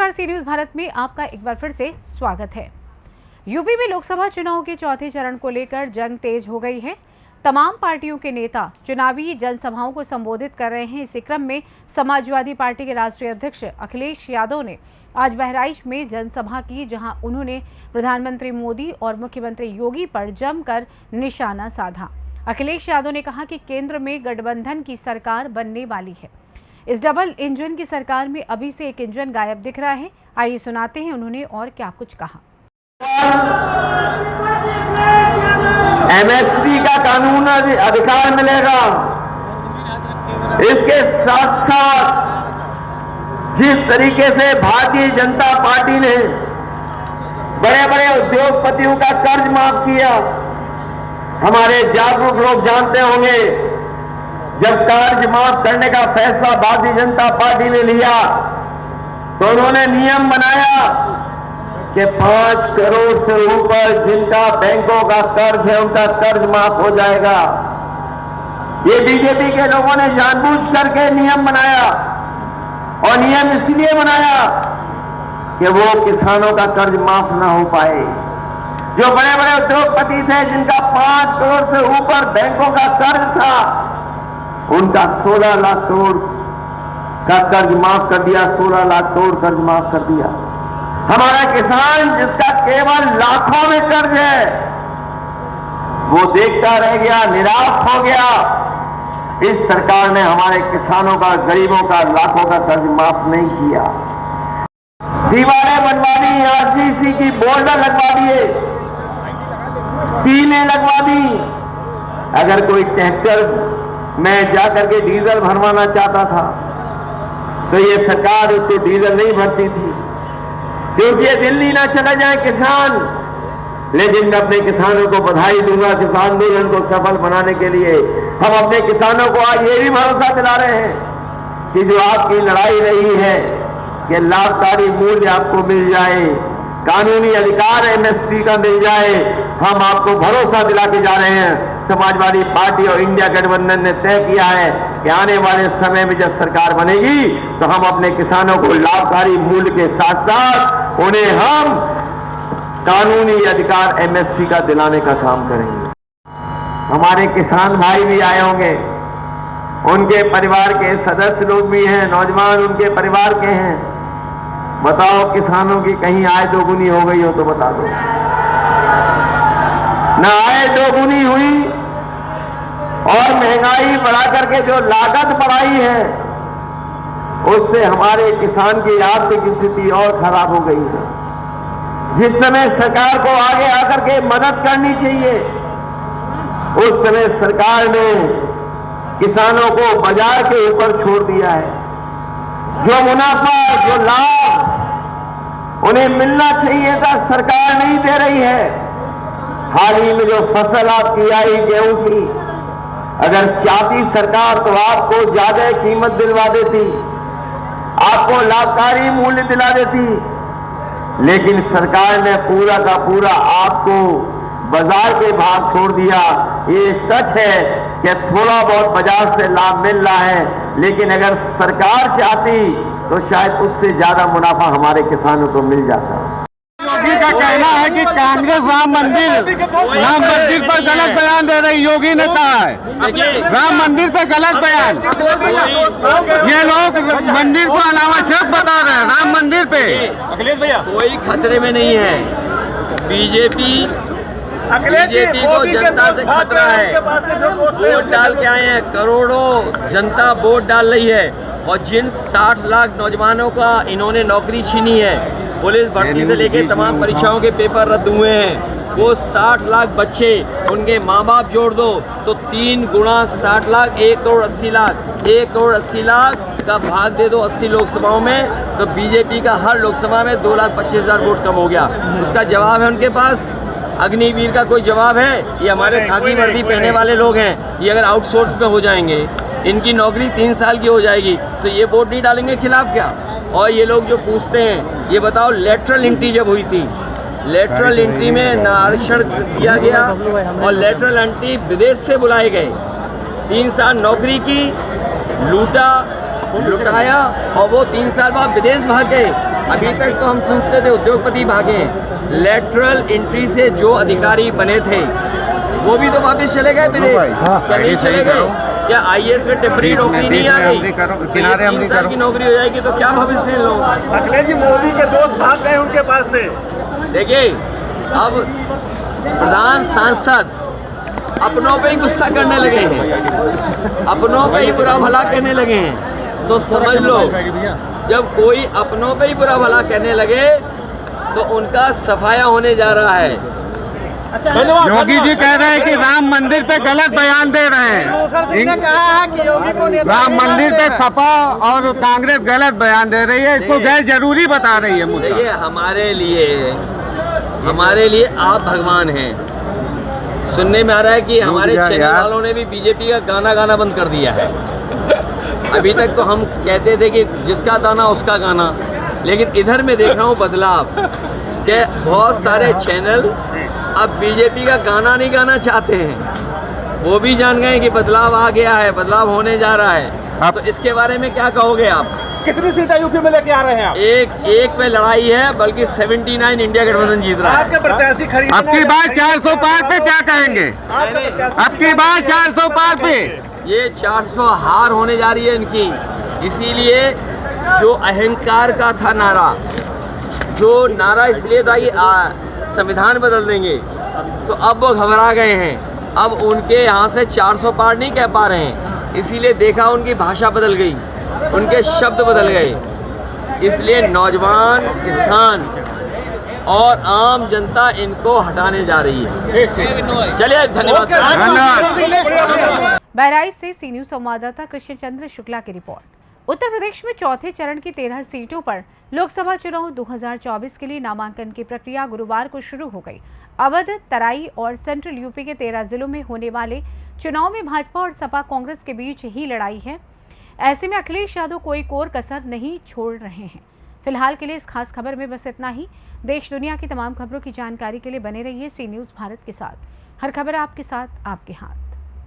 नमस्कार, सी न्यूज भारत में आपका एक बार फिर से स्वागत है। यूपी में लोकसभा चुनाव के चौथे चरण को लेकर जंग तेज हो गई है। तमाम पार्टियों के नेता चुनावी जनसभाओं को संबोधित कर रहे हैं। इसी क्रम में समाजवादी पार्टी के राष्ट्रीय अध्यक्ष अखिलेश यादव ने आज बहराइच में जनसभा की, जहां उन्होंने प्रधानमंत्री मोदी और मुख्यमंत्री योगी पर जमकर निशाना साधा। अखिलेश यादव ने कहा कि केंद्र में गठबंधन की सरकार बनने वाली है। इस डबल इंजन की सरकार में अभी से एक इंजन गायब दिख रहा है। आइए सुनाते हैं उन्होंने और क्या कुछ कहा। एमएसपी का कानून अधिकार मिलेगा। इसके साथ साथ जिस तरीके से भारतीय जनता पार्टी ने बड़े बड़े उद्योगपतियों का कर्ज माफ किया, हमारे जागरूक लोग जानते होंगे, जब कर्ज माफ करने का फैसला भारतीय जनता पार्टी ने लिया तो उन्होंने नियम बनाया कि 5 करोड़ से ऊपर जिनका बैंकों का कर्ज है उनका कर्ज माफ हो जाएगा। ये बीजेपी के लोगों ने जानबूझ करके नियम बनाया, और नियम इसलिए बनाया कि वो किसानों का कर्ज माफ ना हो पाए। जो बड़े बड़े उद्योगपति थे जिनका 5 करोड़ से ऊपर बैंकों का कर्ज था, उनका 16 लाख करोड़ का कर्ज माफ कर दिया। 16 लाख करोड़ कर्ज माफ कर दिया। हमारा किसान जिसका केवल लाखों में कर्ज है, वो देखता रह गया, निराश हो गया। इस सरकार ने हमारे किसानों का, गरीबों का, लाखों का कर्ज माफ नहीं किया। दीवारें बनवा दी, आरसीसी की बोर्डर लगवा दिए, टीलें लगवा दी। अगर कोई ट्रैक्टर में जाकर के डीजल भरवाना चाहता था तो ये सरकार उससे डीजल नहीं भरती थी, क्योंकि दिल्ली ना चला जाए किसान। लेकिन मैं अपने किसानों को बधाई दूंगा, किसान आंदोलन को सफल बनाने के लिए हम अपने किसानों को आज ये भी भरोसा दिला रहे हैं कि जो आपकी लड़ाई रही है कि लाभकारी मूल्य आपको मिल जाए, कानूनी अधिकार एमएसपी का मिल जाए, हम आपको भरोसा दिला के जा रहे हैं। समाजवादी पार्टी और इंडिया गठबंधन ने तय किया है कि आने वाले समय में जब सरकार बनेगी तो हम अपने किसानों को लाभकारी मूल्य के साथ साथ उन्हें हम कानूनी अधिकार एमएसपी का दिलाने का काम करेंगे। हमारे किसान भाई भी आए होंगे, उनके परिवार के सदस्य लोग भी हैं, नौजवान उनके परिवार के हैं। बताओ, किसानों की कहीं आय दोगुनी हो गई हो तो बता दो। ना आय दोगुनी हुई, और महंगाई बढ़ा करके जो लागत बढ़ाई है उससे हमारे किसान की आर्थिक स्थिति और खराब हो गई है। जिस समय सरकार को आगे आकर के मदद करनी चाहिए, उस समय सरकार ने किसानों को बाजार के ऊपर छोड़ दिया है। जो मुनाफा, जो लाभ उन्हें मिलना चाहिए था, सरकार नहीं दे रही है। हाल ही में जो फसल आपकी आई गेहूं की, अगर चाहती सरकार तो आपको ज्यादा कीमत दिलवा देती, आपको लाभकारी मूल्य दिला देती, लेकिन सरकार ने पूरा का पूरा आपको बाजार के भाव छोड़ दिया। ये सच है कि थोड़ा बहुत बाजार से लाभ मिल रहा है, लेकिन अगर सरकार चाहती तो शायद उससे ज्यादा मुनाफा हमारे किसानों को मिल जाता। योगी का कहना है कि कांग्रेस राम मंदिर पर गलत बयान दे रही। योगी ने कहा है राम मंदिर पे गलत बयान। ये लोग मंदिर को अनावश्यक बता रहे हैं। राम मंदिर पे अखिलेश भैया कोई खतरे में नहीं है। बीजेपी को जनता से खतरा है। वोट डाल के आए हैं, करोड़ों जनता वोट डाल रही है, और जिन 60 लाख नौजवानों का इन्होंने नौकरी छीनी है, पुलिस भर्ती से लेकर तमाम परीक्षाओं के पेपर रद्द हुए हैं, वो 60 लाख बच्चे, उनके माँ बाप जोड़ दो तो 3 गुना 60 लाख 1 करोड़ 80 लाख। 1 करोड़ 80 लाख का भाग दे दो 80 लोकसभाओं में, तो बीजेपी का हर लोकसभा में 2,25,000 वोट कम हो गया। उसका जवाब है उनके पास। अग्निवीर का कोई जवाब है? ये हमारे खाकी वर्दी पहने वाले लोग हैं, ये अगर आउटसोर्स पे हो जाएंगे, इनकी नौकरी 3 साल की हो जाएगी, तो ये वोट नहीं डालेंगे खिलाफ क्या? और ये लोग जो पूछते हैं, ये बताओ, लेटरल एंट्री जब हुई थी, लेटरल एंट्री में ना आरक्षण दिया गया, और लेटरल एंट्री विदेश से बुलाए गए, 3 साल नौकरी की, लूटाया, और वो 3 साल बाद विदेश भाग गए। अभी तक तो हम सुनते थे उद्योगपति भागे, लेटरल एंट्री से जो अधिकारी बने थे वो भी तो वापस चले गए विदेश। क्या नहीं चले गए? क्या आईएएस में टेम्पररी नौकरी नहीं आ गई? किनारे 3 साल की नौकरी हो जाएगी तो क्या भविष्य है लोग? अखिलेश जी, मोदी के दोस्त भाग गए उनके पास से। देखिए, अब प्रधान सांसद अपनों पे ही गुस्सा करने लगे हैं, अपनों पे ही बुरा भला कहने लगे हैं। तो समझ लो, जब कोई अपनों पे ही बुरा भला कहने लगे तो उनका सफाया होने जा रहा है। योगी जी कह रहे हैं कि राम मंदिर पे गलत बयान दे रहे हैं। कहा है कि योगी को राम मंदिर पे सपा और कांग्रेस गलत बयान दे रही है, इसको गैर जरूरी बता रही है मुद्दा। देखिए, हमारे लिए आप भगवान हैं। सुनने में आ रहा है कि हमारे चैनल वालों ने भी बीजेपी का गाना गाना बंद कर दिया है। अभी तक तो हम कहते थे कि जिसका दाना उसका गाना, लेकिन इधर मैं देख रहा हूँ बदलाव कि बहुत सारे चैनल अब बीजेपी का गाना नहीं गाना चाहते हैं। वो भी जान गए कि बदलाव आ गया है, बदलाव होने जा रहा है। तो इसके बारे में क्या कहोगे आप? कितनी सीटें यूपी में लेके आ रहे हैं आप? एक पे लड़ाई है, बल्कि 79 इंडिया गठबंधन जीत रहा है। आपके प्रत्याशी खरीदने अब की बार 400 पार पे क्या कहेंगे? अब की बार 400 पार पे ये 400 हार होने जा रही है इनकी। इसीलिए जो अहंकार का था नारा, जो नारा इसलिए था कि संविधान बदल देंगे, तो अब वो घबरा गए हैं। अब उनके यहाँ से 400 पार नहीं कह पा रहे हैं। इसीलिए देखा, उनकी भाषा बदल गई, उनके शब्द बदल गए। इसलिए नौजवान, किसान और आम जनता इनको हटाने जा रही है। चलिए, धन्यवाद। बहराइच से सी न्यूज संवाददाता कृष्ण चंद्र शुक्ला की रिपोर्ट। उत्तर प्रदेश में चौथे चरण की 13 सीटों पर लोकसभा चुनाव 2024 के लिए नामांकन की प्रक्रिया गुरुवार को शुरू हो गई। अवध, तराई और सेंट्रल यूपी के 13 जिलों में होने वाले चुनाव में भाजपा और सपा कांग्रेस के बीच ही लड़ाई है। ऐसे में अखिलेश यादव कोई कोर कसर नहीं छोड़ रहे हैं। फिलहाल के लिए इस खास खबर में बस इतना ही। देश दुनिया की तमाम खबरों की जानकारी के लिए बने रहिए सी न्यूज भारत के साथ। हर खबर आपके साथ, आपके हाथ।